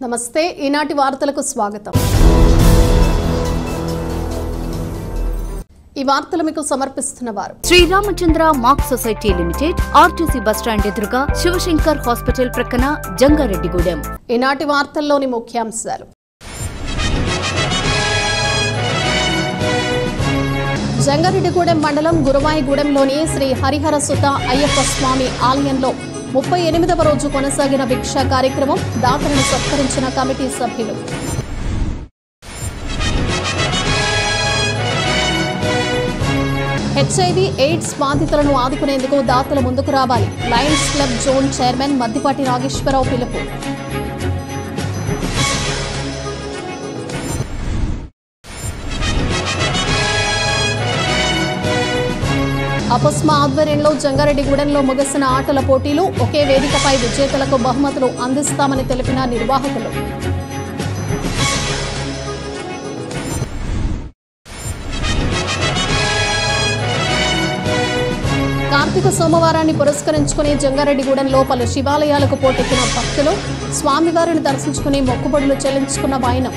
నమస్తే ఈనాటి వార్తలకు స్వాగతం। ఈ వార్తలు మీకు సమర్పిస్తున్నవారు Shri Ramachandra mark society limited, RTC bus stand ఎదురుగా, శివశంకర్ హాస్పిటల్ ప్రక్కన, జంగారెడ్డిగూడెం। ఈనాటి వార్తల్లోని ముఖ్యాంశాలు। జంగారెడ్డిగూడెం మండలం గురువాయిగూడెంలోని శ్రీ హరిహర సుత అయ్యప్ప స్వామి ఆలయంలో 38వ రోజు కొనసాగిన భిక్ష కార్యక్రమం, దాతలను సత్కరించిన కమిటీ సభ్యులు। హెచ్ఐవి ఎయిడ్స్ బాధితులను ఆదుకునేందుకు దాతలు ముందుకు రావాలి, Lions club zone chairman Maddipati Nageswara Rao పిలుపు। అపస్మా ఆధ్వర్యంలో జంగారెడ్డిగూడెంలో ముగిసిన ఆటల పోటీలు, ఒకే వేదికపై విజేతలకు బహుమతులు అందిస్తామని తెలిపిన నిర్వాహకులు। కార్తీక సోమవారాన్ని పురస్కరించుకుని జంగారెడ్డిగూడెంలో పలు శివాలయాలకు పోటెక్కిన భక్తులు స్వామివారిని దర్శించుకుని మొక్కుబడులు చెల్లించుకున్న వైనం।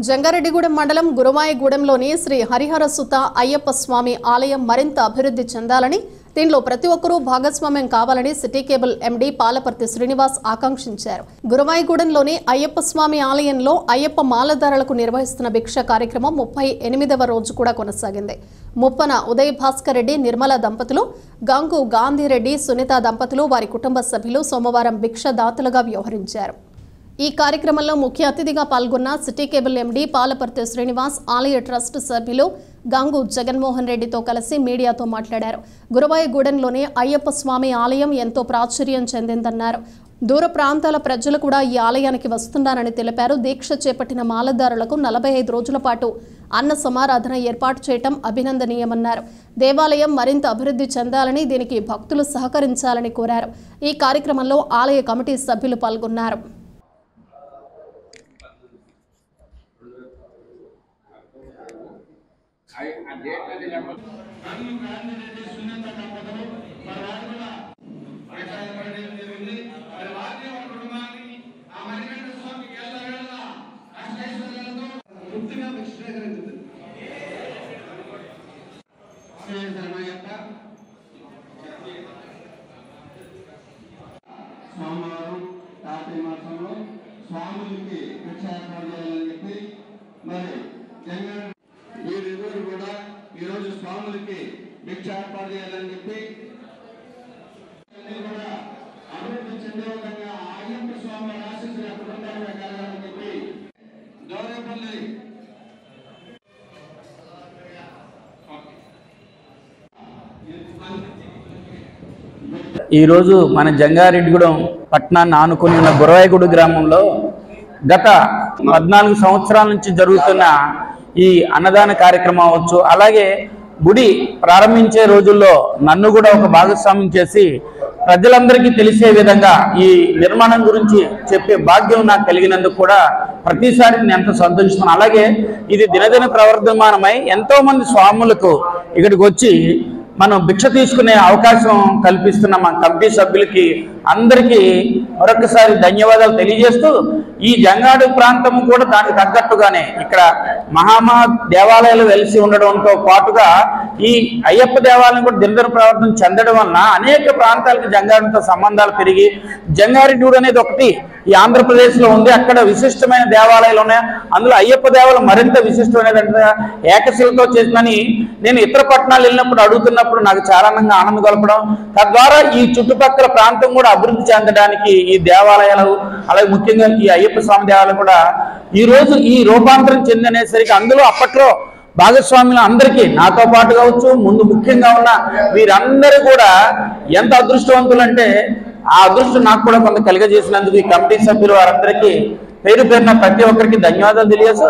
జంగారెడ్డిగూడెం మండలం గురువాయిగూడెంలోని శ్రీ హరిహర సుత అయ్యప్ప స్వామి ఆలయం మరింత అభివృద్ధి చెందాలని, దీనిలో ప్రతి ఒక్కరూ భాగస్వామ్యం కావాలని city cable MD Palaparthi Srinivas ఆకాంక్షించారు। గురువాయిగూడెంలోని అయ్యప్ప స్వామి ఆలయంలో అయ్యప్ప మాలధారులకు నిర్వహిస్తున్న భిక్ష కార్యక్రమం 38వ రోజు కూడా కొనసాగింది। ముప్పన ఉదయ్ భాస్కర్ రెడ్డి నిర్మల దంపతులు, గంగు గాంధీరెడ్డి సునీత దంపతులు, వారి కుటుంబ సభ్యులు సోమవారం భిక్ష దాతలుగా వ్యవహరించారు। ఈ కార్యక్రమంలో ముఖ్య అతిథిగా పాల్గొన్న city cable MD Palaparthi Srinivas ఆలయ ట్రస్ట్ సభ్యులు గంగు జగన్మోహన్ రెడ్డితో కలిసి మీడియాతో మాట్లాడారు। గురువాయిగూడెంలోని అయ్యప్ప స్వామి ఆలయం ఎంతో ప్రాచుర్యం చెందిందన్నారు। దూర ప్రాంతాల ప్రజలు కూడా ఈ ఆలయానికి వస్తున్నారని తెలిపారు। దీక్ష చేపట్టిన మాలదారులకు 45 రోజుల పాటు అన్న సమారాధన ఏర్పాటు చేయడం అభినందనీయమన్నారు। దేవాలయం మరింత అభివృద్ధి చెందాలని, దీనికి భక్తులు సహకరించాలని కోరారు। ఈ కార్యక్రమంలో ఆలయ కమిటీ సభ్యులు పాల్గొన్నారు। సోమవారం కార్తీక మాసంలో స్వాములకి భిక్ష ఏర్పాటు చేయాలని చెప్పి మరి వీరిరువురు కూడా ఈరోజు స్వాములకి భిక్ష ఏర్పాటు చేయాలని చెప్పి కూడా అభివృద్ధి చెందే విధంగా అయ్యప్ప స్వామి ఆశీస్సుల కుటుంబాన్ని కలగాలని చెప్పి దోరేపల్లి ఈరోజు మన జంగారెడ్డిగూడెం పట్టణాన్ని ఆనుకుని ఉన్న గురవాయిగూడెం గ్రామంలో గత 14 సంవత్సరాల నుంచి జరుగుతున్న ఈ అన్నదాన కార్యక్రమం అవచ్చు, అలాగే గుడి ప్రారంభించే రోజుల్లో నన్ను కూడా ఒక భాగస్వామ్యం చేసి ప్రజలందరికీ తెలిసే విధంగా ఈ నిర్మాణం గురించి చెప్పే భాగ్యం నాకు కలిగినందుకు కూడా ప్రతిసారి నేను ఎంతో సంతోషిస్తున్నాను। అలాగే ఇది దినదిన ప్రవర్ధమానమై ఎంతో మంది స్వాములకు ఇక్కడికి వచ్చి మనం భిక్ష తీసుకునే అవకాశం కల్పిస్తున్న మా కమిటీ సభ్యులకి అందరికీ మరొకసారి ధన్యవాదాలు తెలియజేస్తూ, ఈ జంగాడు ప్రాంతం కూడా దానికి తగ్గట్టుగానే ఇక్కడ మహామహా దేవాలయాలు వెలిసి ఉండడంతో పాటుగా ఈ అయ్యప్ప దేవాలయం కూడా దినదిన ప్రవర్తన చెందడం వలన అనేక ప్రాంతాలకు జంగారెడ్డితో సంబంధాలు పెరిగి జంగారెడ్డిగూడెం అనేది ఒకటి ఈ ఆంధ్రప్రదేశ్లో ఉంది, అక్కడ విశిష్టమైన దేవాలయాలు ఉన్నాయి, అందులో అయ్యప్ప దేవాలయం మరింత విశిష్టమైనది ఏకశిలతో చేసిందని నేను ఇతర పట్టణాలు వెళ్ళినప్పుడు అడుగుతున్నప్పుడు నాకు చాలా ఆనందం కలపడం, తద్వారా ఈ చుట్టుపక్కల ప్రాంతం కూడా అభివృద్ధి చెందడానికి ఈ దేవాలయాలు అలాగే ముఖ్యంగా ఈ అయ్యప్ప స్వామి దేవాలయం కూడా ఈ రోజు ఈ రూపాంతరం చెందనేసరికి అందులో అప్పట్లో భాగస్వాములు అందరికీ నాతో పాటు కావచ్చు, ముందు ముఖ్యంగా ఉన్న వీరందరూ కూడా ఎంత అదృష్టవంతులంటే ఆ అదృష్టం నాకు కూడా కొంత కలిగజేసినందుకు ఈ కమిటీ సభ్యులు వారందరికీ పేరు పేరున ప్రతి ఒక్కరికి ధన్యవాదాలు తెలియజేస్తూ,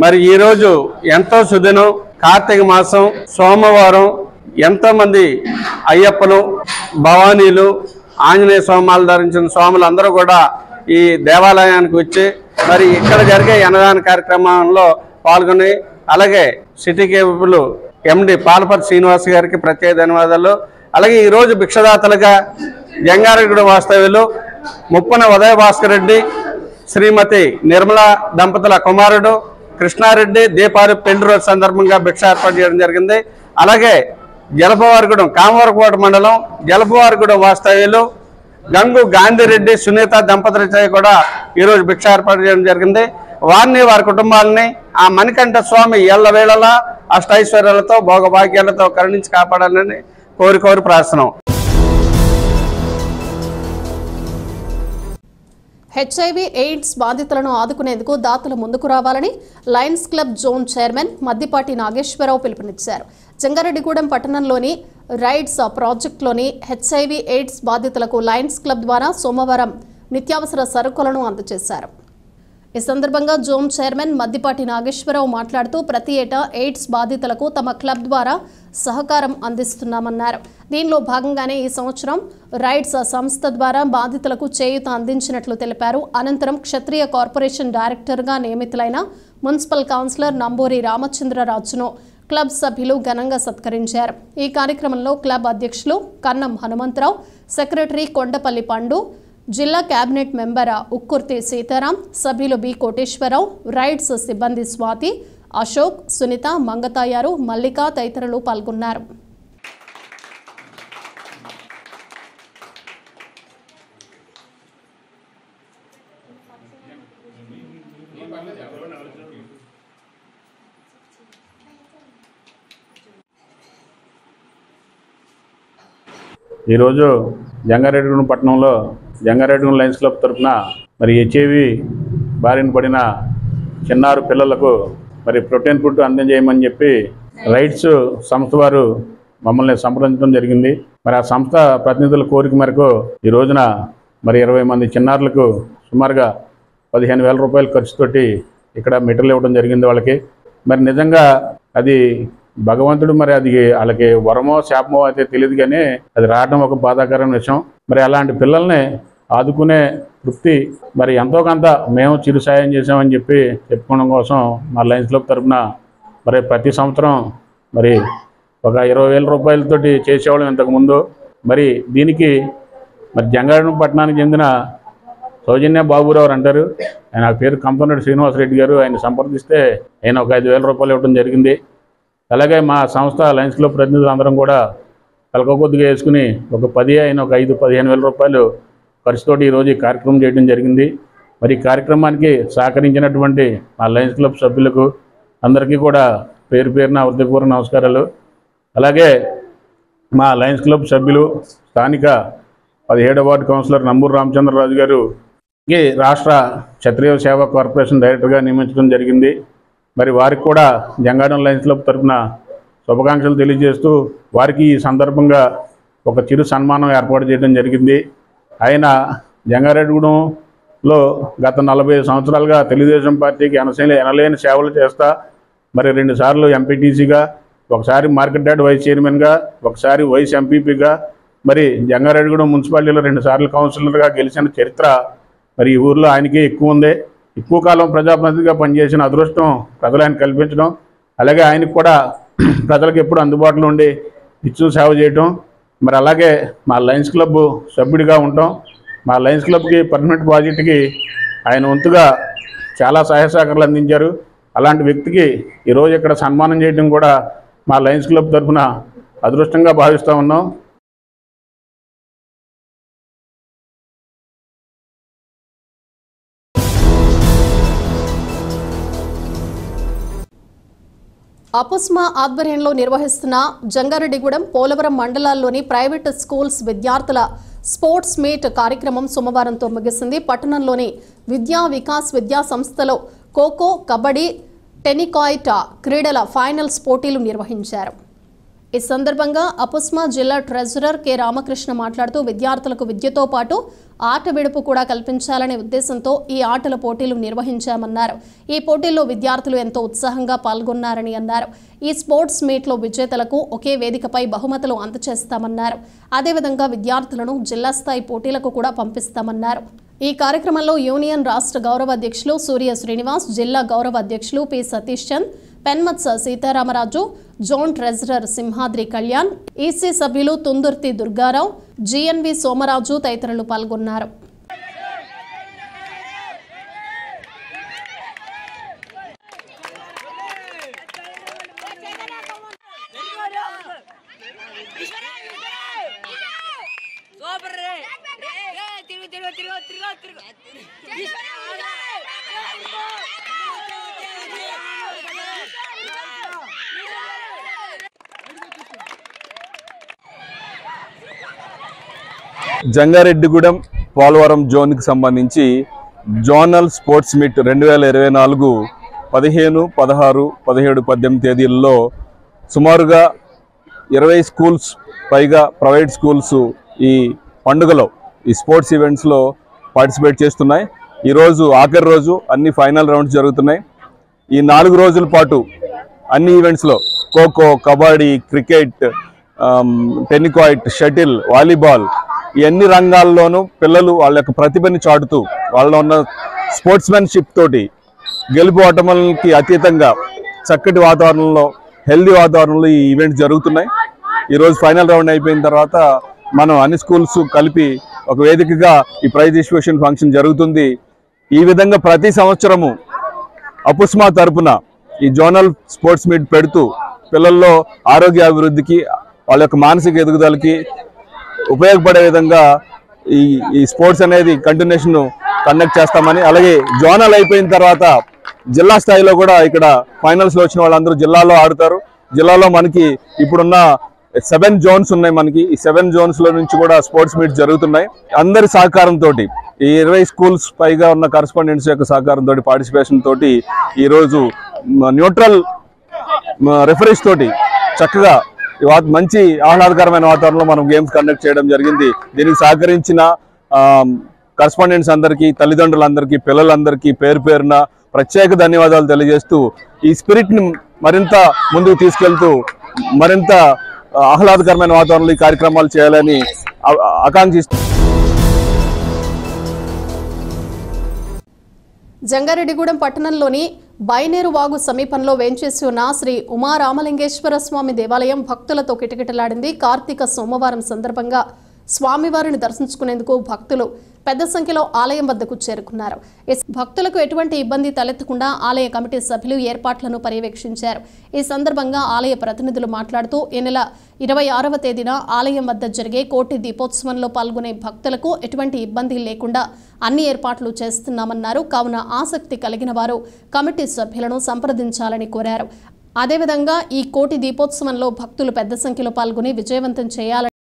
మరి ఈరోజు ఎంతో సుదినం, కార్తీక మాసం సోమవారం ఎంతో మంది అయ్యప్పలు, భవానీలు, ఆంజనేయ స్వామాలు ధరించిన స్వాములు అందరూ కూడా ఈ దేవాలయానికి వచ్చి మరి ఇక్కడ జరిగే అన్నదాన కార్యక్రమంలో పాల్గొని అలాగే సిటీ కేబుల్ ఎండి పాలపర్తి శ్రీనివాస్ గారికి ప్రత్యేక ధన్యవాదాలు. అలాగే ఈరోజు భిక్షదాతలుగా జంగారెడ్డిగూడెం వాస్తవ్యులు ముప్పన ఉదయ భాస్కర్ రెడ్డి, శ్రీమతి నిర్మల దంపతుల కుమారుడు కృష్ణారెడ్డి దీపారి పెళ్లి రోజు సందర్భంగా భిక్ష ఏర్పాటు చేయడం జరిగింది. అలాగే జలపవారిగూడెం కామవరకోట మండలం జలపవారిగూడెం వాస్తవ్యులు గంగు గాంధీరెడ్డి సునీత దంపతులచే కూడా ఈరోజు భిక్ష ఏర్పాటు చేయడం జరిగింది. వారిని వారి కుటుంబాలని ఆ మణికంఠ స్వామి ఎల్లవేళలా అష్టైశ్వర్యాలతో భోగభాగ్యాలతో కరుణించి కాపాడాలని కోరి ప్రార్థన. హెచ్ఐవి ఎయిడ్స్ బాధితులను ఆదుకునేందుకు దాతలు ముందుకు రావాలని Lions club zone chairman Maddipati Nageswara Rao పిలుపునిచ్చారు. జంగారెడ్డిగూడెం పట్టణంలోని రైడ్స్ ప్రాజెక్టులోని హెచ్ఐవి ఎయిడ్స్ బాధితులకు లయన్స్ క్లబ్ ద్వారా సోమవారం నిత్యావసర సరుకులను అందజేశారు. ఈ సందర్భంగా జోన్ చైర్మన్ మద్దిపాటి నాగేశ్వరరావు మాట్లాడుతూ ప్రతి ఏటా ఎయిడ్స్ బాధితులకు తమ క్లబ్ ద్వారా సహకారం అందిస్తున్నామన్నారు. దీనిలో భాగంగానే ఈ సంవత్సరం రైడ్స్ సంస్థ ద్వారా బాధితులకు చేయూత అందించినట్లు తెలిపారు. అనంతరం క్షత్రియ కార్పొరేషన్ డైరెక్టర్గా నియమితులైన మున్సిపల్ కౌన్సిలర్ నంబూరి రామచంద్రరాజును క్లబ్ సభ్యులు ఘనంగా సత్కరించారు. ఈ కార్యక్రమంలో క్లబ్ అధ్యక్షులు కన్నం హనుమంతరావు, సెక్రటరీ కొండపల్లి పండు, జిల్లా కేబినెట్ మెంబర్ ఉక్కుర్తి సీతారాం, సభ్యులు బి కోటేశ్వరరావు, రైడ్స్ సిబ్బంది స్వాతి, అశోక్, సునీత, మంగతాయారు, మల్లిక తదితరులు పాల్గొన్నారు. ఈరోజు జంగారెడ్డిగూడెం పట్టణంలో జంగారెడ్డిగూడెం లయన్స్ క్లబ్ తరఫున మరి హెచ్ఐవి బారిన పడిన చిన్నారు పిల్లలకు మరి ప్రోటీన్ ఫుడ్ అందజేయమని చెప్పి రైట్స్ సంస్థ వారు మమ్మల్ని సంప్రదించడం జరిగింది. మరి ఆ సంస్థ ప్రతినిధుల కోరిక మేరకు ఈ రోజున మరి 20 మంది చిన్నారులకు సుమారుగా 15,000 రూపాయల ఖర్చుతోటి ఇక్కడ మెటీరియల్ ఇవ్వడం జరిగింది వాళ్ళకి. మరి నిజంగా అది భగవంతుడు మరి అది వాళ్ళకి వరమో శాపమో అయితే తెలియదు, కానీ అది రావడం ఒక బాధాకరమైన విషయం. మరి అలాంటి పిల్లల్ని ఆదుకునే తృప్తి మరి ఎంతో కొంత మేము చిరు సాయం చేసామని చెప్పి చెప్పుకోవడం కోసం మా లయన్స్ క్లబ్ తరఫున మరి ప్రతి సంవత్సరం మరి ఒక 20,000 రూపాయలతోటి చేసేవాళ్ళం ఇంతకుముందు. మరి దీనికి మరి జంగారెడ్డిగూడెం పట్టణానికి చెందిన సౌజన్య బాబురావు అంటారు, ఆయన పేరు కంపనరెడ్డి శ్రీనివాసరెడ్డి గారు. ఆయన సంప్రదిస్తే ఆయన ఒక 5,000 రూపాయలు ఇవ్వడం జరిగింది. అలాగే మా సంస్థ లయన్స్ క్లబ్ ప్రతినిధులు అందరం కూడా తలకొద్దిగా వేసుకుని ఒక 10 ఆయన ఒక 15,000 రూపాయలు ఖర్చుతోటి ఈరోజు ఈ కార్యక్రమం చేయడం జరిగింది. మరి ఈ కార్యక్రమానికి సహకరించినటువంటి మా లయన్స్ క్లబ్ సభ్యులకు అందరికీ కూడా పేరు పేరున హృదయపూర్వక నమస్కారాలు. అలాగే మా లయన్స్ క్లబ్ సభ్యులు స్థానిక 17వ వార్డు కౌన్సిలర్ నంబూరి రామచంద్రరాజు గారు రాష్ట్ర క్షత్రియ సేవా కార్పొరేషన్ డైరెక్టర్గా నియమించడం జరిగింది. మరి వారికి కూడా జంగారెడ్డిగూడెం లయన్స్ క్లబ్ తరఫున శుభాకాంక్షలు తెలియజేస్తూ వారికి ఈ సందర్భంగా ఒక చిరు సన్మానం ఏర్పాటు చేయడం జరిగింది. ఆయన జంగారెడ్డిగూడెంలో గత 45 సంవత్సరాలుగా తెలుగుదేశం పార్టీకి ఎనలేని సేవలు చేస్తా మరి 2 సార్లు ఎంపీటీసీగా, ఒకసారి మార్కెట్ యార్డ్ వైస్ చైర్మన్గా, ఒకసారి వైస్ ఎంపీపీగా, మరి జంగారెడ్డిగూడెం మున్సిపాలిటీలో 2 సార్లు కౌన్సిలర్గా గెలిచిన చరిత్ర మరి ఈ ఊర్లో ఆయనకే ఎక్కువ ఉంది. ఎక్కువ కాలం ప్రజాప్రతినిధిగా పనిచేసిన అదృష్టం ప్రజలు ఆయన కల్పించడం, అలాగే ఆయనకు కూడా ప్రజలకు ఎప్పుడు అందుబాటులో ఉండి నిత్యం సేవ చేయటం, మరి అలాగే మా లయన్స్ క్లబ్ సభ్యుడిగా ఉంటాం. మా లయన్స్ క్లబ్కి పర్మనెంట్ ప్రాజెక్టుకి ఆయన వంతుగా చాలా సహాయ సహకారాలు అందించారు. అలాంటి వ్యక్తికి ఈరోజు ఇక్కడ సన్మానం చేయడం కూడా మా లయన్స్ క్లబ్ తరఫున అదృష్టంగా భావిస్తూ ఉన్నాం. అపుస్మా ఆధ్వర్యంలో నిర్వహిస్తున్న జంగారెడ్డిగూడెం, పోలవరం మండలాల్లోని ప్రైవేటు స్కూల్స్ విద్యార్థుల స్పోర్ట్స్ మీట్ కార్యక్రమం సోమవారంతో ముగిసింది. పట్టణంలోని విద్యా వికాస్ విద్యా సంస్థలో ఖోఖో, కబడ్డీ, టెన్నికాయిట్ క్రీడల ఫైనల్స్ పోటీలు నిర్వహించారు. ఈ సందర్భంగా అపుస్మా జిల్లా ట్రెజరర్ కె రామకృష్ణ మాట్లాడుతూ విద్యార్థులకు విద్యతో పాటు ఆట విడుపు కూడా కల్పించాలనే ఉద్దేశంతో ఈ ఆటల పోటీలు నిర్వహించామన్నారు. ఈ పోటీల్లో విద్యార్థులు ఎంతో ఉత్సాహంగా పాల్గొన్నారని అన్నారు. ఈ స్పోర్ట్స్ మీట్లో విజేతలకు ఒకే వేదికపై బహుమతులు అందజేస్తామన్నారు. అదేవిధంగా విద్యార్థులను జిల్లా స్థాయి పోటీలకు కూడా పంపిస్తామన్నారు. ఈ కార్యక్రమంలో యూనియన్ రాష్ట్ర గౌరవ అధ్యక్షులు సూర్య శ్రీనివాస్, జిల్లా గౌరవ అధ్యక్షులు P Satish Chand, Penmatsa Sitaramaraju, zone treasurer Simhadri Kalyan, EC సభ్యులు తుందుర్తి దుర్గారావు, జిఎన్వి సోమరాజు తదితరులు పాల్గొన్నారు. జంగారెడ్డిగూడెం పోలవరం జోన్కి సంబంధించి జోనల్ స్పోర్ట్స్ మీట్ 2024 15, 16, 17, 18 తేదీల్లో సుమారుగా 20 స్కూల్స్ పైగా ప్రైవేట్ స్కూల్స్ ఈ పండుగలో ఈ స్పోర్ట్స్ ఈవెంట్స్లో పార్టిసిపేట్ చేస్తున్నాయి. ఈరోజు ఆఖరి రోజు అన్ని ఫైనల్ రౌండ్స్ జరుగుతున్నాయి. ఈ 4 రోజుల పాటు అన్ని ఈవెంట్స్లో kho-kho, kabaddi, cricket, tennikoit, shuttle, volleyball ఈ అన్ని రంగాల్లోనూ పిల్లలు వాళ్ళ యొక్క ప్రతిభని చాటుతూ వాళ్ళలో ఉన్న స్పోర్ట్స్మెన్షిప్ తోటి గెలుపు ఓటములకి అతీతంగా చక్కటి వాతావరణంలో, హెల్దీ వాతావరణంలో ఈ ఈవెంట్స్ జరుగుతున్నాయి. ఈరోజు ఫైనల్ రౌండ్ అయిపోయిన తర్వాత మనం అన్ని స్కూల్స్ కలిపి ఒక వేదికగా ఈ ప్రైజ్ డిస్ట్రిబ్యూషన్ ఫంక్షన్ జరుగుతుంది. ఈ విధంగా ప్రతి సంవత్సరము అపుస్మా తరపున ఈ జోనల్ స్పోర్ట్స్ మీట్ పెడుతూ పిల్లల్లో ఆరోగ్య అభివృద్ధికి, వాళ్ళ యొక్క మానసిక ఎదుగుదలకి ఉపయోగపడే విధంగా ఈ స్పోర్ట్స్ అనేది కంటిన్యూషన్ కండక్ట్ చేస్తామని, అలాగే జోనల్ అయిపోయిన తర్వాత జిల్లా స్థాయిలో కూడా ఇక్కడ ఫైనల్స్లో వచ్చిన వాళ్ళందరూ జిల్లాలో ఆడుతారు. జిల్లాలో మనకి ఇప్పుడున్న 7 జోన్స్ ఉన్నాయి. మనకి ఈ 7 జోన్స్లో నుంచి కూడా స్పోర్ట్స్ మీట్స్ జరుగుతున్నాయి. అందరి సహకారంతో ఈ 20 స్కూల్స్ పైగా ఉన్న కరస్పాండెంట్స్ యొక్క సహకారంతో, పార్టిసిపేషన్ తోటి ఈరోజు న్యూట్రల్ రెఫరీస్ తోటి చక్కగా మంచి ఆహ్లాదకరమైన వాతావరణంలో మనం గేమ్స్ కండక్ట్ చేయడం జరిగింది. దీనికి సహకరించిన కరస్పాండెంట్స్ అందరికీ, తల్లిదండ్రులందరికీ, పిల్లలందరికీ పేరు పేరున ప్రత్యేక ధన్యవాదాలు తెలియజేస్తూ ఈ స్పిరిట్ని మరింత ముందుకు తీసుకెళ్తూ మరింత ఆహ్లాదకరమైన వాతావరణంలో ఈ కార్యక్రమాలు చేయాలని ఆకాంక్షిస్తూ జంగారెడ్డిగూడెం పట్టణంలోని బైనేరు వాగు సమీపంలో వేంచేసి ఉన్న శ్రీ ఉమారామలింగేశ్వర స్వామి దేవాలయం భక్తులతో కిటకిటలాడింది. కార్తీక సోమవారం సందర్భంగా స్వామివారిని దర్శించుకునేందుకు భక్తులు పెద్ద సంఖ్యలో ఆలయం వద్దకు చేరుకున్నారు. భక్తులకు ఎటువంటి ఇబ్బంది తలెత్తకుండా ఆలయ కమిటీ సభ్యులు ఏర్పాట్లను పర్యవేక్షించారు. ఈ సందర్భంగా ఆలయ ప్రతినిధులు మాట్లాడుతూ ఈ నెల 26వ తేదీన ఆలయం వద్ద జరిగే కోటి దీపోత్సవంలో పాల్గొనే భక్తులకు ఎటువంటి ఇబ్బంది లేకుండా అన్ని ఏర్పాట్లు చేస్తున్నామన్నారు. కావున ఆసక్తి కలిగిన వారు కమిటీ సభ్యులను సంప్రదించాలని కోరారు. అదేవిధంగా ఈ కోటి దీపోత్సవంలో భక్తులు పెద్ద సంఖ్యలో పాల్గొని విజయవంతం చేయాలని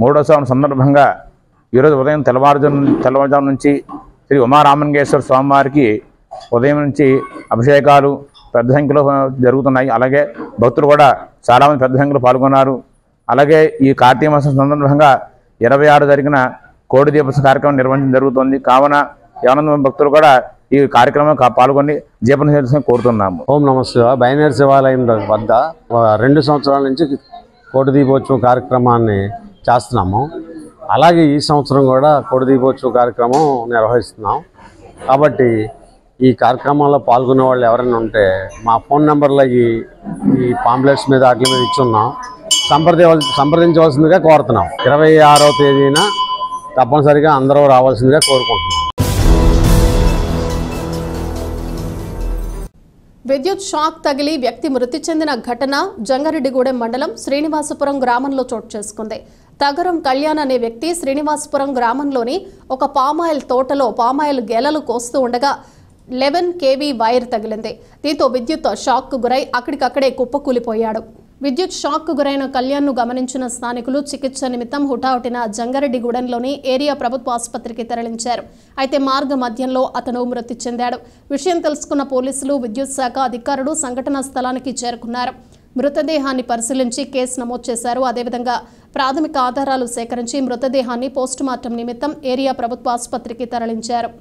మూడో సంవత్సరం సందర్భంగా ఈరోజు ఉదయం తెల్లవారుజాము నుంచి శ్రీ ఉమారామలింగేశ్వర స్వామివారికి ఉదయం నుంచి అభిషేకాలు పెద్ద సంఖ్యలో జరుగుతున్నాయి. అలాగే భక్తులు కూడా చాలామంది పెద్ద సంఖ్యలో పాల్గొన్నారు. అలాగే ఈ కార్తీక మాసం సందర్భంగా 26 జరిగిన కోడి దీపోత్సవ కార్యక్రమం నిర్వహించడం జరుగుతుంది. కావున ఎవరైనా భక్తులు కూడా ఈ కార్యక్రమం పాల్గొని జీవనం కోరుతున్నాము. ఓం నమః శివాయ. బైనేరు శివాలయం వద్ద 2 సంవత్సరాల నుంచి కోటి దీపోత్సవం కార్యక్రమాన్ని చేస్తున్నాము. అలాగే ఈ సంవత్సరం కూడా కోటి దీపోత్సవ కార్యక్రమం నిర్వహిస్తున్నాం. కాబట్టి ఈ కార్యక్రమంలో పాల్గొనే వాళ్ళు ఎవరైనా ఉంటే మా ఫోన్ నెంబర్లో ఈ పాంప్లెట్స్ మీద వాటి మీద ఇచ్చున్నాం, సంప్రదించవలసిందిగా కోరుతున్నాం. 26వ తేదీన తప్పనిసరిగా అందరూ రావాల్సిందిగా కోరుకుంటున్నాం. విద్యుత్ షాక్ తగిలి వ్యక్తి మృతి చెందిన ఘటన జంగారెడ్డిగూడెం మండలం శ్రీనివాసపురం గ్రామంలో చోటు చేసుకుంది. తగరం కళ్యాణ్ అనే వ్యక్తి శ్రీనివాసపురం గ్రామంలోని ఒక పామాయిల్ తోటలో పామాయిల్ గెలలు కోస్తూ ఉండగా 11 kV వైర్ తగిలింది. దీంతో విద్యుత్ షాక్ కు గురై అక్కడికక్కడే కుప్పకూలిపోయాడు. విద్యుత్ షాక్ కు గురైన కళ్యాణ్ను గమనించిన స్థానికులు చికిత్స నిమిత్తం హుటాహుటిన జంగారెడ్డిగూడెంలోని ఏరియా ప్రభుత్వ ఆసుపత్రికి తరలించారు. అయితే మార్గ మధ్యంలో అతను మృతి చెందాడు. విషయం తెలుసుకున్న పోలీసులు, విద్యుత్ శాఖ అధికారులు సంఘటనా స్థలానికి చేరుకున్నారు. మృతదేహాన్ని పరిశీలించి కేసు నమోదు చేశారు. అదేవిధంగా ప్రాథమిక ఆధారాలు సేకరించి మృతదేహాన్ని పోస్టుమార్టం నిమిత్తం ఏరియా ప్రభుత్వ ఆసుపత్రికి తరలించారు.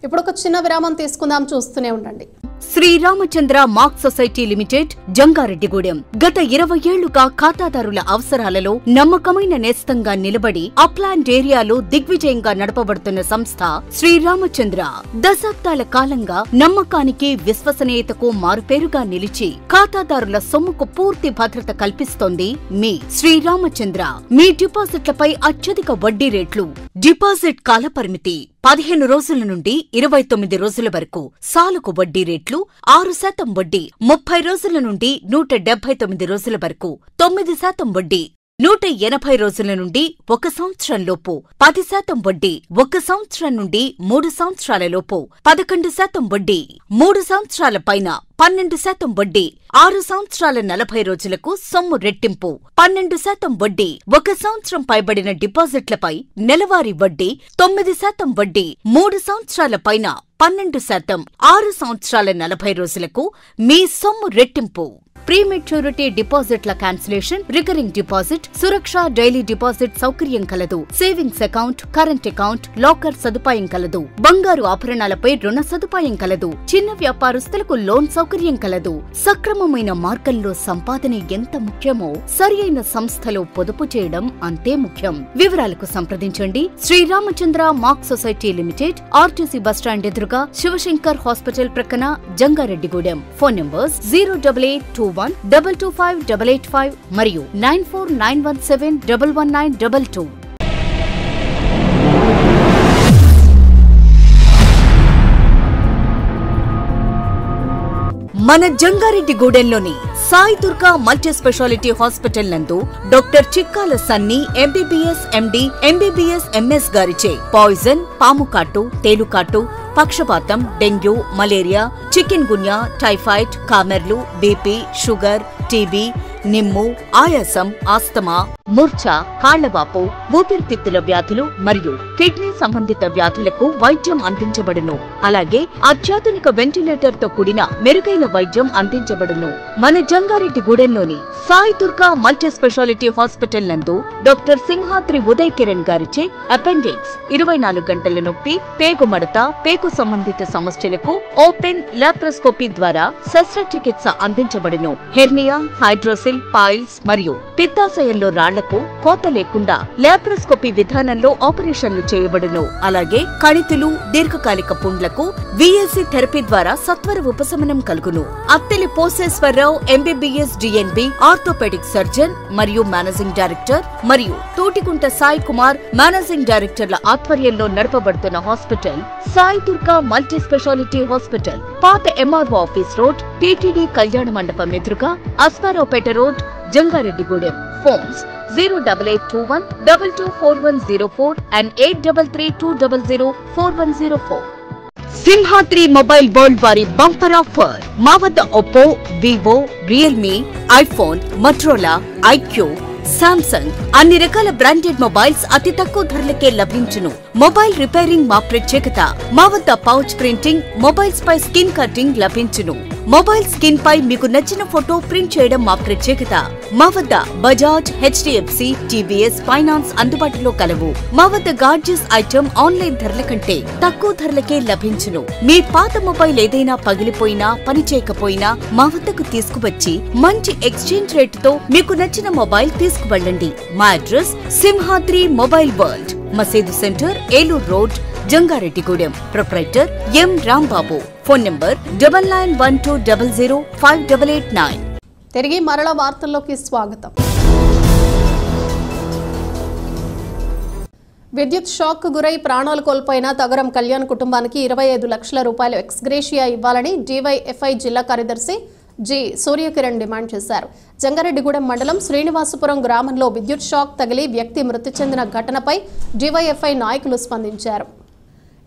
ఇప్పుడు ఒక చిన్న విరామం తీసుకుందాం, చూస్తూనే ఉండండి. Sri Ramachandra mark society limited Jangareddygudem గత 20 ఏళ్లుగా ఖాతాదారుల అవసరాలలో నమ్మకమైన నేస్తంగా నిలబడి అప్లాండ్ ఏరియాలో దిగ్విజయంగా నడపబడుతున్న సంస్థ శ్రీరామచంద్ర. దశాబ్దాల కాలంగా నమ్మకానికి, విశ్వసనీయతకు మారుపేరుగా నిలిచి ఖాతాదారుల సొమ్ముకు పూర్తి భద్రత కల్పిస్తోంది మీ శ్రీరామచంద్ర. మీ డిపాజిట్లపై అత్యధిక వడ్డీ రేట్లు, డిపాజిట్ కాలపరిమితి 15 రోజుల నుండి 29 రోజుల వరకు, సాలుకు వడ్డీ రేట్లు 6% వడ్డీ, 30 రోజుల నుండి 179 రోజుల వరకు 9% వడ్డీ, 180 రోజుల నుండి 1 సంవత్సరం లోపు 10% వడ్డీ, 1 సంవత్సరం నుండి 3 సంవత్సరాల లోపు 11% వడ్డీ, 3 సంవత్సరాల పైన 12% వడ్డీ, 6 సంవత్సరాల 40 రోజులకు సొమ్ము రెట్టింపు 12% వడ్డీ, 1 సంవత్సరం పైబడిన డిపాజిట్లపై నెలవారీ వడ్డీ 9% వడ్డీ, 3 సంవత్సరాల పైన 12%, 6 సంవత్సరాల 40 రోజులకు మీ సొమ్ము రెట్టింపు. ప్రీమెచ్యూరిటీ డిపాజిట్ల క్యాన్సిలేషన్, రికరింగ్ డిపాజిట్, సురక్ష డైలీ డిపాజిట్ సౌకర్యం కలదు. Savings account, current account, locker సదుపాయం కలదు. బంగారు ఆభరణాలపై రుణ సదుపాయం కలదు. చిన్న వ్యాపారస్తులకు లోన్ సౌకర్యం కలదు. సక్రమమైన మార్గంలో సంపాదన ఎంత ముఖ్యమో సరియైన సంస్థలో పొదుపు చేయడం అంతే ముఖ్యం. వివరాలకు సంప్రదించండి. Sri Ramachandra mark society limited, RTC bus stand ఎదురుగా, శివశంకర్ హాస్పిటల్ ప్రక్కన, జంగారెడ్డిగూడెం. ఫోన్ నంబర్స్ 08821225885 మరియు 9491711922. మన జంగారెడ్డిగూడెంలోని Sai Durga multi speciality hospital నందు doctor Chikkala Sunny MBBS MD, MBBS MS గారిచే పాయిజన్, పాముకాటు, తేలుకాటు, పక్షపాతం, dengue, malaria, chikungunya, typhoid, కామెర్లు, బీపీ, షుగర్, టీబీ, నిమ్ము, ఆయాసం, ఆస్తమా, మూర్ఛ, కాళ్లవాపు, ఊపిరితిత్తుల వ్యాధులు మరియు కిడ్నీ సంబంధిత వ్యాధులకు వైద్యం అందించబడును. అలాగే అత్యాధునిక వెంటిలేటర్ తో కూడిన మెరుగైన వైద్యం అందించబడును. మన జంగారెడ్డిగూడెంలోని Sai Durga multi speciality hospital నందు డాక్టర్ సింహాద్రి ఉదయ్ కిరణ్ గారిచే అపెండిక్స్, 24 గంటల నొప్పి, పేగు మడత, పేగు సంబంధిత సమస్యలకు ఓపెన్ లాప్రోస్కోపీ ద్వారా శస్త్రచికిత్స అందించబడును. హెర్నియా, హైడ్రోసిల్, పాయిల్స్ మరియు పిత్తాశయంలో రాళ్లకు కోత లేకుండా లాప్రోస్కోపీ విధానంలో ఆపరేషన్లు చేయబడును. అలాగే కణితులు, దీర్ఘకాలిక పుండ్లకు విఎల్సి థెరపీ ద్వారా సత్వర ఉపశమనం కలుగును. Atteli Poseswararao MBBS DNB, orthopaedic surgeon మరియు మేనేజింగ్ డైరెక్టర్, మరియు తోటికుంట సాయి కుమార్ మేనేజింగ్ డైరెక్టర్ల ఆధ్వర్యంలో నడపబడుతున్న hospital Sai Durga multi speciality hospital. పాత MRO office road, TTD Kalyana Mandapam ఎదురుగా, Asmaraopeta road, Jangareddygudem. Phones 08821224104 and 8332004104. Simhadri mobile world వారి బంపర్ ఆఫర్. మా వద్ద Oppo, Vivo, Realme, iPhone, Motorola, iQOO, Samsung అన్ని రకాల బ్రాండెడ్ మొబైల్స్ అతి తక్కువ ధరలకే లభించును. మొబైల్ రిపేరింగ్ మా ప్రత్యేకత. మా వద్ద పౌచ్ ప్రింటింగ్, మొబైల్స్ పై స్కిన్ కటింగ్ లభించును. మొబైల్ స్కిన్ పై మీకు నచ్చిన ఫోటో ప్రింట్ చేయడం మా ప్రత్యేకత. మా వద్ద బజాజ్, హెచ్డిఎఫ్సి, టీవీఎస్ ఫైనాన్స్ అందుబాటులో కలవు. మా వద్ద గార్జియస్ ఐటమ్ ఆన్లైన్ ధరల కంటే తక్కువ ధరలకే లభించును. మీ పాత మొబైల్ ఏదైనా పగిలిపోయినా, పనిచేయకపోయినా మా వద్దకు తీసుకువచ్చి మంచి ఎక్స్చేంజ్ రేటుతో మీకు నచ్చిన మొబైల్ తీసుకువెళ్ళండి. మా అడ్రస్ సింహాద్రి మొబైల్ వరల్డ్, మసీదు centre, Eluru road, Jangareddygudem. Proprietor ఎం రాంబాబు. Phone number 9912005889. తిరిగి మరల వార్తల్లోకి స్వాగతం. విద్యుత్ షాక్ గురై ప్రాణాలు కోల్పోయిన తగరం కళ్యాణ్ కుటుంబానికి 25 లక్షల రూపాయలు ఎక్స్గ్రేషియా ఇవ్వాలని డివైఎఫ్ఐ జిల్లా కార్యదర్శి జి సూర్యకిరణ్ డిమాండ్ చేశారు. జంగారెడ్డిగూడెం మండలం శ్రీనివాసపురం గ్రామంలో విద్యుత్ షాక్ తగిలి వ్యక్తి మృతి చెందిన ఘటనపై డివైఎఫ్ఐ నాయకులు స్పందించారు.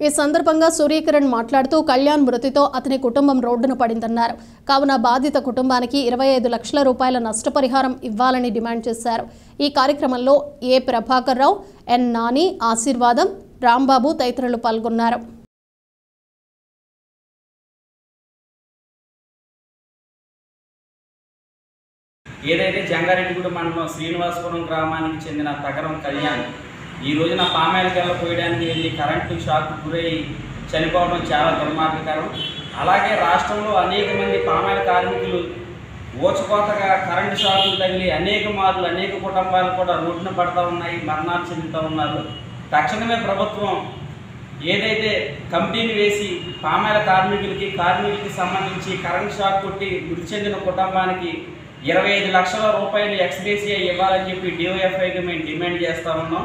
ఈ సందర్భంగా సూర్యకిరణ్ మాట్లాడుతూ కళ్యాణ్ మృతితో అతని కుటుంబం రోడ్డున పడిందన్నారు. కావున బాధిత కుటుంబానికి 25 లక్షల రూపాయల నష్టపరిహారం ఇవ్వాలని డిమాండ్ చేశారు. ఈ కార్యక్రమంలో ఏ ప్రభాకర్ రావు, ఎన్ నాని, ఆశీర్వాదం, రాంబాబు తదితరులు పాల్గొన్నారు. ఏదైతే జంగారెడ్డిగూడెం మండలం శ్రీనివాసపురం గ్రామానికి చెందిన తగరం కళ్యాణ్ ఈ రోజున పామాయిల్కెళ్ళ పోయడానికి వెళ్ళి కరెంటు షాక్ గురై చనిపోవడం చాలా దుర్మార్గకరం. అలాగే రాష్ట్రంలో అనేక మంది పామాయిల్ కార్మికులు ఓచుకోతగా కరెంటు షాకులు తగిలి అనేక కుటుంబాలు కూడా రోడ్డున పడుతూ ఉన్నాయి, మరణాలు చెందుతూ ఉన్నారు. తక్షణమే ప్రభుత్వం ఏదైతే కమిటీని వేసి పామాయిల్ కార్మికులకి సంబంధించి కరెంటు షాక్ కొట్టి మృతి చెందిన కుటుంబానికి 25 లక్షల రూపాయలు ఎక్స్గ్రేషియా ఇవ్వాలని చెప్పి డివైఎఫ్ఐకి మేము డిమాండ్ చేస్తూ ఉన్నాం.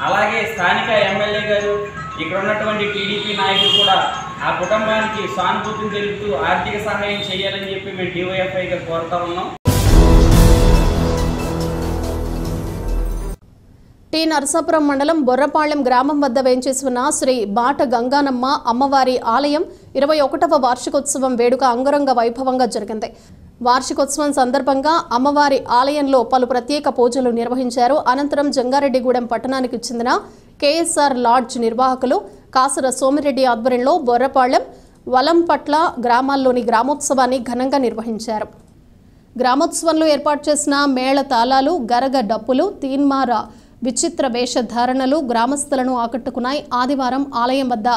అలాగే స్థానిక ఎమ్మెల్యే గారు, ఇక్కడ ఉన్నటువంటి టీడీపీ నాయకులు కూడా ఆ కుటుంబానికి సానుభూతిని తెలుపుతూ ఆర్థిక సహాయం చేయాలని చెప్పి మేము డివైఎఫ్ఐగా కోరుతా ఉన్నాం. టి నరసాపురం మండలం బొర్రపాళ్లెం గ్రామం వద్ద వేంచేసి ఉన్న శ్రీ బాట గంగానమ్మ అమ్మవారి ఆలయం 21వ వార్షికోత్సవం వేడుక అంగరంగ వైభవంగా జరిగింది. వార్షికోత్సవం సందర్భంగా అమ్మవారి ఆలయంలో పలు ప్రత్యేక పూజలు నిర్వహించారు. అనంతరం జంగారెడ్డిగూడెం పట్టణానికి చెందిన కేఎస్ఆర్ లాడ్జ్ నిర్వాహకులు కాసర సోమిరెడ్డి ఆధ్వర్యంలో బొర్రపాళ్లెం, వలంపట్ల గ్రామాల్లోని గ్రామోత్సవాన్ని ఘనంగా నిర్వహించారు. గ్రామోత్సవంలో ఏర్పాటు చేసిన మేళ తాళాలు, గరగ డప్పులు, తీన్మార విచిత్ర వేషధారణలు గ్రామస్తులను ఆకట్టుకున్నాయి. ఆదివారం ఆలయం వద్ద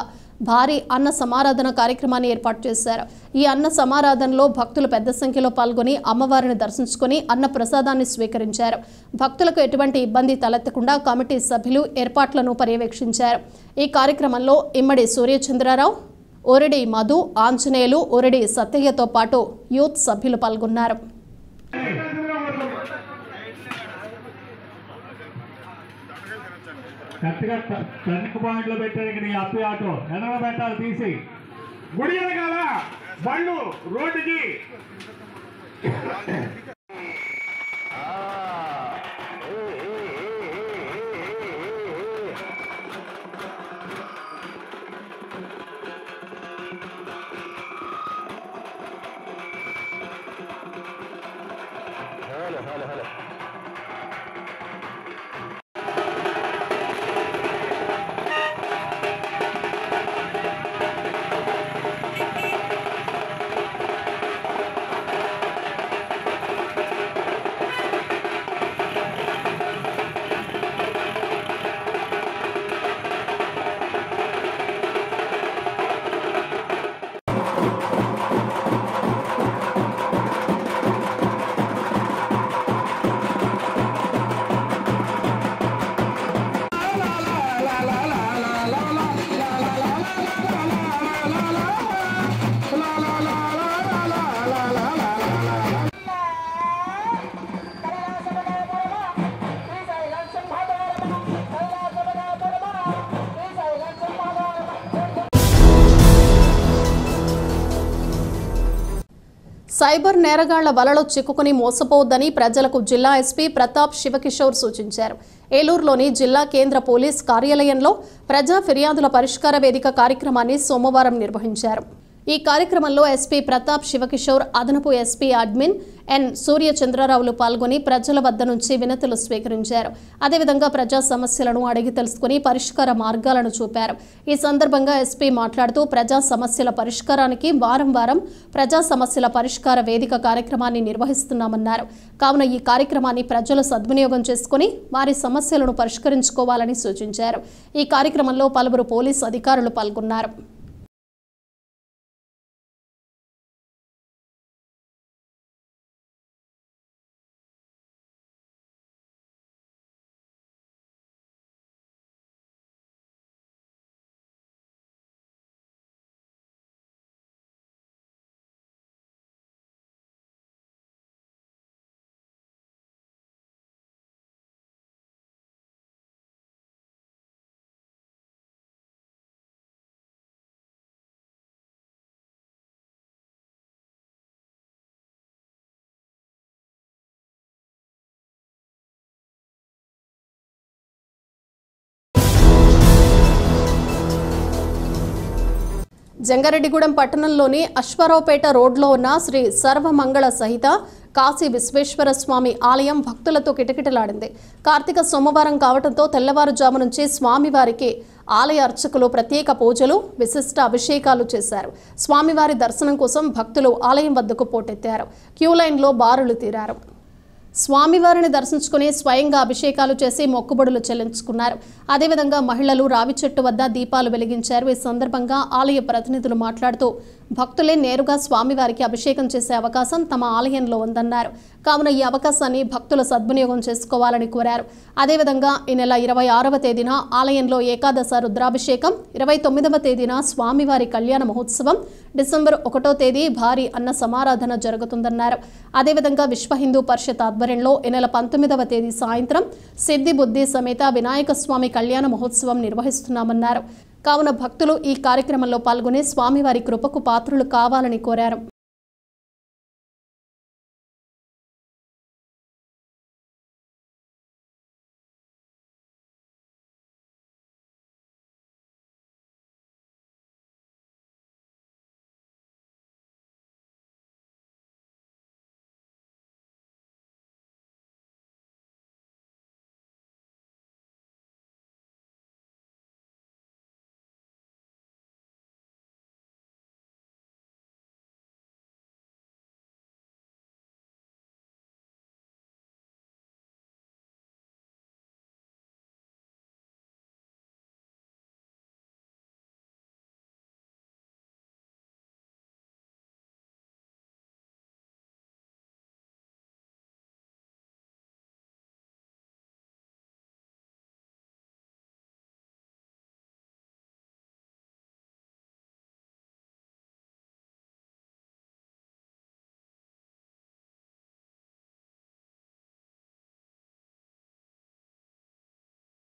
భారీ అన్న సమారాధన కార్యక్రమాన్ని ఏర్పాటు చేశారు. ఈ అన్న సమారాధనలో భక్తులు పెద్ద సంఖ్యలో పాల్గొని అమ్మవారిని దర్శించుకుని అన్న ప్రసాదాన్ని స్వీకరించారు. భక్తులకు ఎటువంటి ఇబ్బంది తలెత్తకుండా కమిటీ సభ్యులు ఏర్పాట్లను పర్యవేక్షించారు. ఈ కార్యక్రమంలో ఇమ్మడి సూర్యచంద్రరావు, ఓరిడి మధు, ఆంజనేయులు, ఓరిడి సత్యయ్యతో పాటు యూత్ సభ్యులు పాల్గొన్నారు. కరెక్ట్గా టర్నింగ్ పాయింట్లో పెట్టారు. నీ అప్పి ఆటో ఎనవ పెట్టాలి, తీసి గుడి వెనకాల బండ్లు రోడ్డుకి సైబర్ నేరగాళ్ల వలలో చిక్కుకుని మోసపోవద్దని ప్రజలకు జిల్లా ఎస్పీ ప్రతాప్ శివకిషోర్ సూచించారు. ఏలూరులోని జిల్లా కేంద్ర పోలీస్ కార్యాలయంలో ప్రజా ఫిర్యాదుల పరిష్కార వేదిక కార్యక్రమాన్ని సోమవారం నిర్వహించారు. ఈ కార్యక్రమంలో ఎస్పీ ప్రతాప్ శివకిషోర్, అదనపు ఎస్పీ అడ్మిన్ ఎన్ సూర్యచంద్రరావులు పాల్గొని ప్రజల వద్ద నుంచి వినతులు స్వీకరించారు. అదేవిధంగా ప్రజా సమస్యలను అడిగి తెలుసుకుని పరిష్కార మార్గాలను చూపారు. ఈ సందర్భంగా ఎస్పీ మాట్లాడుతూ ప్రజా సమస్యల పరిష్కారానికి వారం వారం ప్రజా సమస్యల పరిష్కార వేదిక కార్యక్రమాన్ని నిర్వహిస్తున్నామన్నారు. కావున ఈ కార్యక్రమాన్ని ప్రజలు సద్వినియోగం చేసుకుని వారి సమస్యలను పరిష్కరించుకోవాలని సూచించారు. ఈ కార్యక్రమంలో పలువురు పోలీసు అధికారులు పాల్గొన్నారు. జంగారెడ్డిగూడెం పట్టణంలోని అశ్వారావుపేట రోడ్లో ఉన్న శ్రీ సర్వమంగళ సహిత కాశీ విశ్వేశ్వర స్వామి ఆలయం భక్తులతో కిటకిటలాడింది. కార్తీక సోమవారం కావడంతో తెల్లవారుజాము నుంచి స్వామివారికి ఆలయ అర్చకులు ప్రత్యేక పూజలు, విశిష్ట అభిషేకాలు చేశారు. స్వామివారి దర్శనం కోసం భక్తులు ఆలయం వద్దకు పోటెత్తారు. క్యూ లైన్లో బారులు తీరారు. స్వామివారిని దర్శించుకుని స్వయంగా అభిషేకాలు చేసి మొక్కుబడులు చెల్లించుకున్నారు. అదేవిధంగా మహిళలు రావి చెట్టు వద్ద దీపాలు వెలిగించారు. ఈ సందర్భంగా ఆలయ ప్రతినిధులు మాట్లాడుతూ భక్తులే నేరుగా స్వామివారికి అభిషేకం చేసే అవకాశం తమ ఆలయంలో ఉందన్నారు. కావున ఈ అవకాశాన్ని భక్తులు సద్వినియోగం చేసుకోవాలని కోరారు. అదేవిధంగా ఈ నెల 26వ తేదీన ఆలయంలో ఏకాదశ రుద్రాభిషేకం, 29వ తేదీన స్వామివారి కళ్యాణ మహోత్సవం, డిసెంబర్ 1వ తేదీ భారీ అన్న సమారాధన జరుగుతుందన్నారు. అదేవిధంగా విశ్వ హిందూ పరిషత్ ఆధ్వర్యంలో ఈ నెల 19వ తేదీ సాయంత్రం సిద్ధి బుద్ధి సమేత వినాయక స్వామి కళ్యాణ మహోత్సవం నిర్వహిస్తున్నామన్నారు. కావున భక్తులు ఈ కార్యక్రమంలో పాల్గొని స్వామివారి కృపకు పాత్రులు కావాలని కోరారు.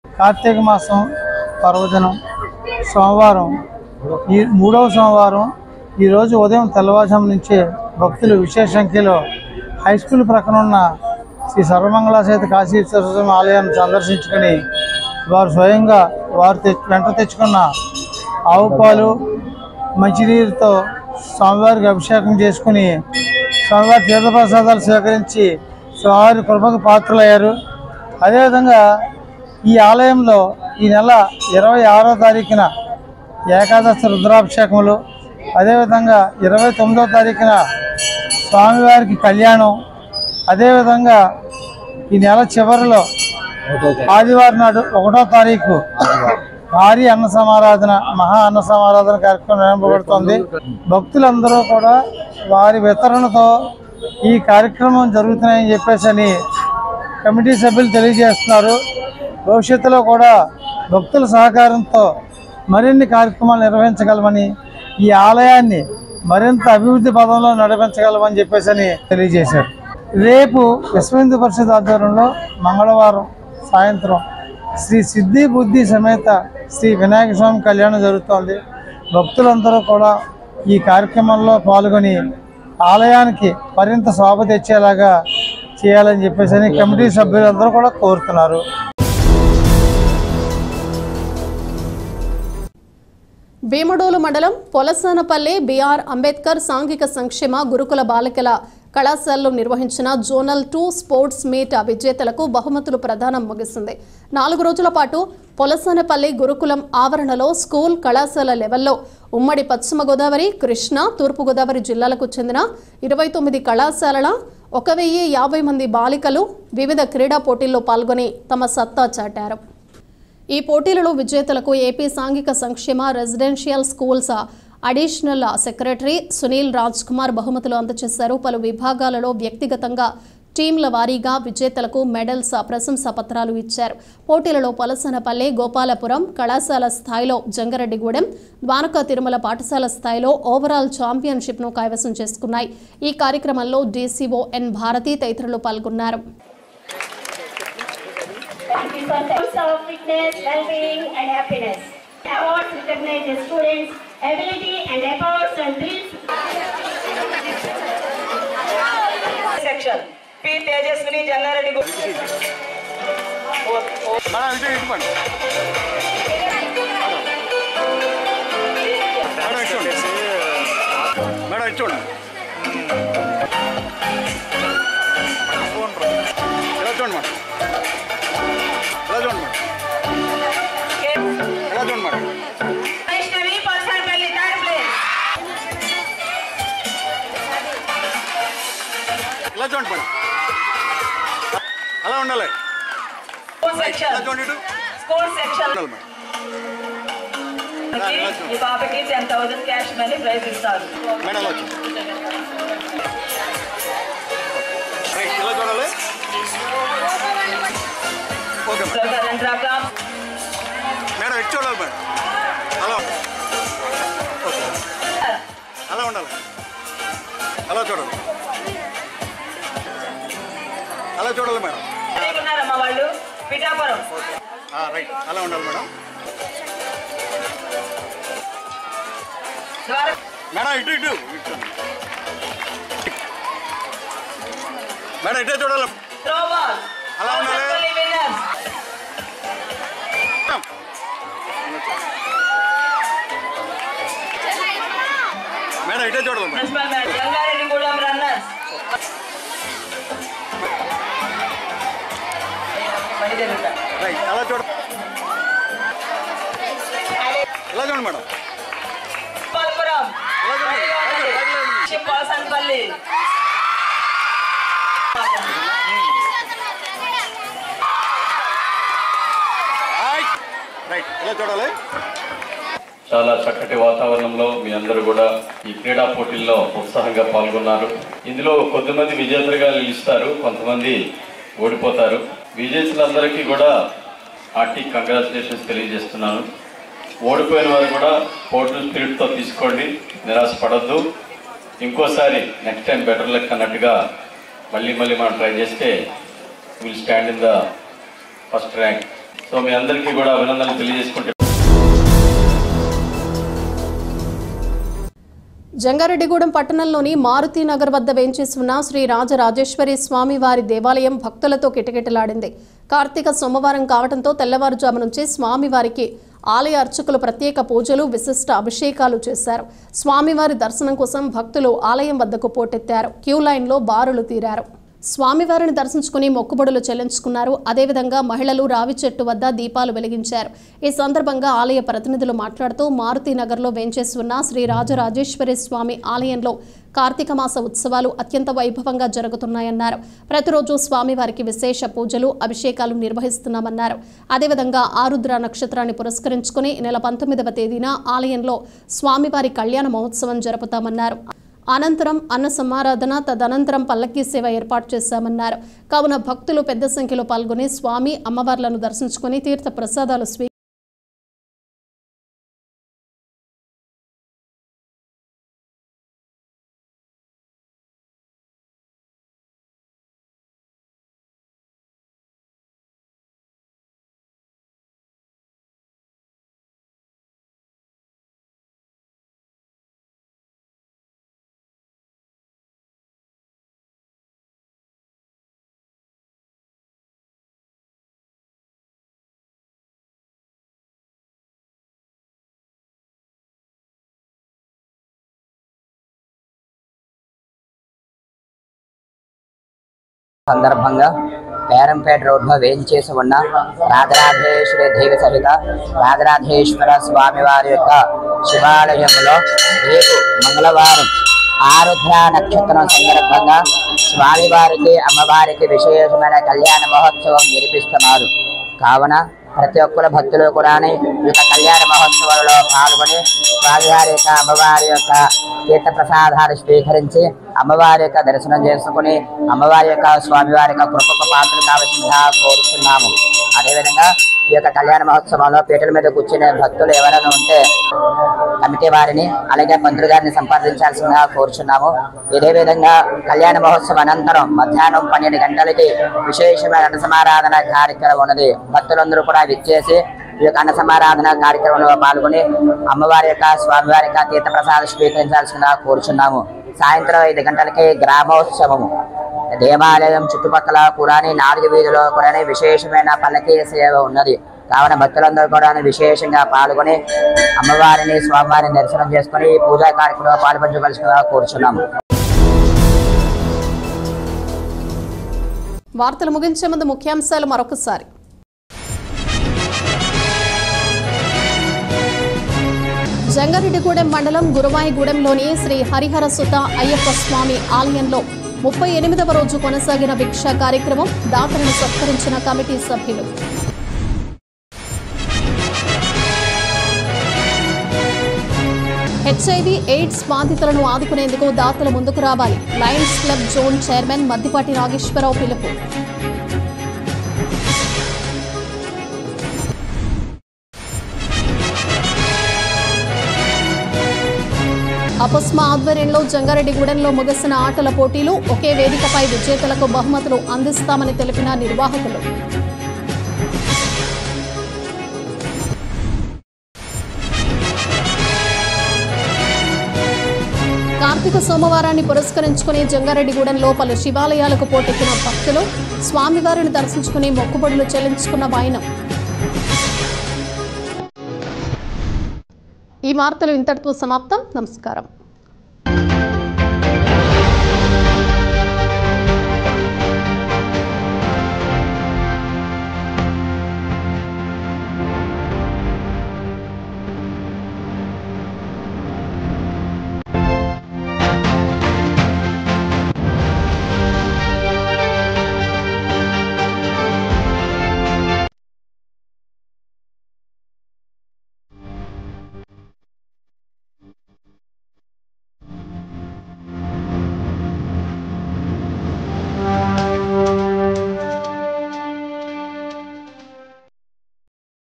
కార్తీక మాసం పర్వదినం సోమవారం, ఈ 3వ సోమవారం ఈరోజు ఉదయం తెల్లవారుజాము నుంచే భక్తులు విశేష సంఖ్యలో హై స్కూల్ ప్రక్కన ఉన్న శ్రీ సర్వమంగళ సహిత కాశీ విశ్వేశ్వర ఆలయాన్ని సందర్శించుకొని వారు స్వయంగా వెంట తెచ్చుకున్న ఆవు పాలు, మంచినీరుతో స్వామివారికి అభిషేకం చేసుకుని స్వామివారి తీర్థప్రసాదాలు స్వీకరించి స్వామివారి కృపకు పాత్రలయ్యారు. అదేవిధంగా ఈ ఆలయంలో ఈ నెల 26వ తారీఖున ఏకాదశి రుద్రాభిషేకములు, అదేవిధంగా 29వ తారీఖున స్వామివారికి కళ్యాణం, అదేవిధంగా ఈ నెల చివరిలో ఆదివారం నాడు 1వ తారీఖు భారీ అన్న సమారాధన, మహా అన్న సమారాధన కార్యక్రమం నిర్వహింపబడుతుంది. భక్తులందరూ కూడా వారి వితరణతో ఈ కార్యక్రమం జరుగుతున్నాయని చెప్పేసి కమిటీ సభ్యులు తెలియజేస్తున్నారు. భవిష్యత్తులో కూడా భక్తుల సహకారంతో మరిన్ని కార్యక్రమాలు నిర్వహించగలమని, ఈ ఆలయాన్ని మరింత అభివృద్ధి పదంలో నడిపించగలమని చెప్పేసి తెలియజేశారు. రేపు విశ్వ హిందూ పరిషత్ ఆధ్వర్యంలో మంగళవారం సాయంత్రం శ్రీ సిద్ధి బుద్ధి సమేత శ్రీ వినాయక స్వామి కళ్యాణం జరుగుతోంది. భక్తులందరూ కూడా ఈ కార్యక్రమంలో పాల్గొని ఆలయానికి మరింత శోభ తెచ్చేలాగా చేయాలని చెప్పేసి కమిటీ సభ్యులందరూ కూడా కోరుతున్నారు. భీమడోలు మండలం పొలసానపల్లి బిఆర్ అంబేద్కర్ సాంఘిక సంక్షేమ గురుకుల బాలికల కళాశాలలో నిర్వహించిన జోనల్ 2 స్పోర్ట్స్ మీట్ విజేతలకు బహుమతులు ప్రదానం ముగిసింది. 4 రోజుల పాటు పొలసానపల్లి గురుకులం ఆవరణలో స్కూల్ కళాశాల లెవెల్లో ఉమ్మడి పశ్చిమ గోదావరి, కృష్ణా, తూర్పు గోదావరి జిల్లాలకు చెందిన 29 కళాశాలల 1050 మంది బాలికలు వివిధ క్రీడా పోటీల్లో పాల్గొని తమ సత్తా చాటారు. ఈ పోటీలలో విజేతలకు ఏపీ సాంఘిక సంక్షేమ residential schools additional secretary Sunil Raj Kumar బహుమతులు అందజేశారు. పలు విభాగాలలో వ్యక్తిగతంగా టీంల వారీగా విజేతలకు మెడల్స్, ప్రశంసా పత్రాలు ఇచ్చారు. పోటీలలో పలసనపల్లి, గోపాలపురం కళాశాల స్థాయిలో జంగారెడ్డిగూడెం, ద్వారకా తిరుమల పాఠశాల స్థాయిలో ఓవరాల్ ఛాంపియన్షిప్ను కైవసం చేసుకున్నాయి. ఈ కార్యక్రమంలో డీసీఓ ఎన్ భారతి తదితరులు పాల్గొన్నారు. of fitness, well-being and happiness. Awards recognize the students' ability and efforts and drills. Section P. Tejaswini Jangareddy. అలా ఉండాలి. School section. ఈ పాపకి 10,000 క్యాష్ మనీ ప్రైజ్ ఇస్తారు. మేడం వచ్చి ఇలా చూడాలి. ఓకే మేడం ఇటు చూడాలి మేడం. అలా అలా ఉండాలి. అలా చూడాలి. అలా చూడాలి మేడం. ఉన్నారమ్మా వాళ్ళు పిఠాపురం. రైట్ అలా ఉండాలి మేడం. మేడం ఇటు ఇటు మేడం ఇటే చూడాలి. అలా ఉండాలి. మేడం ఇటే చూడాలి. జంగారెడ్డిగూడెం రన్నర్స్. రైట్ అలా చూడ. ఇలా చూడండి మేడం. పోలసనపల్లి. రైట్ ఇలా చూడాలి. చాలా చక్కటి వాతావరణంలో మీ అందరూ కూడా ఈ క్రీడా పోటీల్లో ఉత్సాహంగా పాల్గొన్నారు. ఇందులో కొంతమంది విజేతలుగా నిలుస్తారు, కొంతమంది ఓడిపోతారు. విజేతలందరికీ కూడా హార్టీ కంగ్రాచులేషన్స్ తెలియజేస్తున్నాను. ఓడిపోయిన వారు కూడా స్పోర్టివ్ స్పిరిట్తో తీసుకోండి, నిరాశపడద్దు. ఇంకోసారి నెక్స్ట్ టైం బెటర్ లక్ అన్నట్టుగా మళ్ళీ మనం ట్రై చేస్తే will stand in the first rank. So మీ అందరికీ కూడా అభినందనలు తెలియజేసుకుంటే జంగారెడ్డిగూడెం పట్టణంలోని మారుతీనగర్ వద్ద వేంచేసి ఉన్న శ్రీ రాజరాజేశ్వరి స్వామి వారి దేవాలయం భక్తులతో కిటకిటలాడింది. కార్తీక సోమవారం కావడంతో తెల్లవారుజాము నుంచి స్వామివారికి ఆలయ అర్చకులు ప్రత్యేక పూజలు, విశిష్ట అభిషేకాలు చేశారు. స్వామివారి దర్శనం కోసం భక్తులు ఆలయం వద్దకు పోటెత్తారు. క్యూ లైన్లో బారులు తీరారు. స్వామివారిని దర్శించుకుని మొక్కుబడులు చెల్లించుకున్నారు. అదేవిధంగా మహిళలు రావి చెట్టు వద్ద దీపాలు వెలిగించారు. ఈ సందర్భంగా ఆలయ ప్రతినిధులు మాట్లాడుతూ మారుతీనగర్లో వేంచేసి ఉన్న శ్రీ రాజరాజేశ్వరి స్వామి ఆలయంలో కార్తీక మాస ఉత్సవాలు అత్యంత వైభవంగా జరుగుతున్నాయన్నారు. ప్రతిరోజు స్వామివారికి విశేష పూజలు, అభిషేకాలు నిర్వహిస్తున్నామన్నారు. అదేవిధంగా ఆరుద్ర నక్షత్రాన్ని పురస్కరించుకుని నెల 19వ తేదీన ఆలయంలో స్వామివారి కళ్యాణ మహోత్సవం జరుపుతామన్నారు. అనంతరం అన్న సమారాధన, తదనంతరం పల్లకీ సేవ ఏర్పాటు చేశామన్నారు. కావున భక్తులు పెద్ద సంఖ్యలో పాల్గొని స్వామి, అమ్మవార్లను దర్శించుకుని తీర్థ ప్రసాదాలు సందర్భంగా పేరంపేట రోడ్లో వేయించేసి ఉన్న రాజరాజేశ్వరి దేవి సహిత రాజరాజేశ్వర స్వామివారి యొక్క శివాలయంలో రేపు మంగళవారం ఆరుద్ర నక్షత్రం సందర్భంగా స్వామివారికి అమ్మవారికి విశేషమైన కళ్యాణ మహోత్సవం జరిపిస్తున్నారు. కావున ప్రతి ఒక్కరు భక్తులు కూడా ఈ యొక్క కళ్యాణ మహోత్సవంలో పాల్గొని స్వామివారి యొక్క అమ్మవారి యొక్క తీర్థ ప్రసాదాలు స్వీకరించి అమ్మవారి యొక్క దర్శనం చేసుకుని అమ్మవారి యొక్క స్వామివారి యొక్క కృపకు పాత్రలు కావాల్సిందిగా కోరుతున్నాము. అదేవిధంగా ఈ యొక్క కళ్యాణ మహోత్సవంలో పీటల మీద కూర్చునే భక్తులు ఎవరైనా ఉంటే కమిటీ వారిని అలాగే పంతులు గారిని సంప్రదించాల్సిందిగా కోరుచున్నాము. ఇదే విధంగా కళ్యాణ మహోత్సవం అనంతరం మధ్యాహ్నం 12 గంటలకి విశేషమైన అన్న సమారాధన కార్యక్రమం ఉన్నది. భక్తులందరూ కూడా విచ్చేసి ఈ యొక్క అన్న సమారాధన కార్యక్రమంలో పాల్గొని అమ్మవారి యొక్క స్వామివారి యొక్క తీర్థ ప్రసాదం స్వీకరించాల్సిందిగా కోరుచున్నాము. సాయంత్రం 5 గంటలకి గ్రామోత్సవము దేవాలయం చుట్టుపక్కల కూడా 4 వీధుల్లో కూడా విశేషమైన పల్లకీ సేవ ఉన్నది. కావున భక్తులందరూ కూడా విశేషంగా పాల్గొని అమ్మవారిని స్వామివారిని దర్శనం చేసుకుని పూజా కార్యక్రమంలో పాల్పంచవలసిందిగా కోరుచున్నాము. వార్తలు ముగించే ముందు ముఖ్యాంశాలు మరొకసారి. జంగారెడ్డిగూడెం మండలం గురువాయిగూడెంలోని శ్రీ హరిహర సుత అయ్యప్ప స్వామి ఆలయంలో 38వ రోజు కొనసాగిన భిక్ష కార్యక్రమం. దాతలను సత్కరించిన కమిటీ సభ్యులు. హెచ్ఐవి ఎయిడ్స్ బాధితులను ఆదుకునేందుకు దాతలు ముందుకు రావాలి. Lions club zone chairman Maddipati Nageswara Rao పిలుపు. అపస్మా ఆధ్వర్యంలో జంగారెడ్డిగూడెంలో ముగిసిన ఆటల పోటీలు. ఒకే వేదికపై విజేతలకు బహుమతులు అందిస్తామని తెలిపిన నిర్వాహకులు. కార్తీక సోమవారాన్ని పురస్కరించుకుని జంగారెడ్డిగూడెంలో పలు శివాలయాలకు పోటెక్కిన భక్తులు స్వామివారిని దర్శించుకుని మొక్కుబడులు చెల్లించుకున్న వైనం. ఈ వార్తలు ఇంతటితో సమాప్తం. నమస్కారం.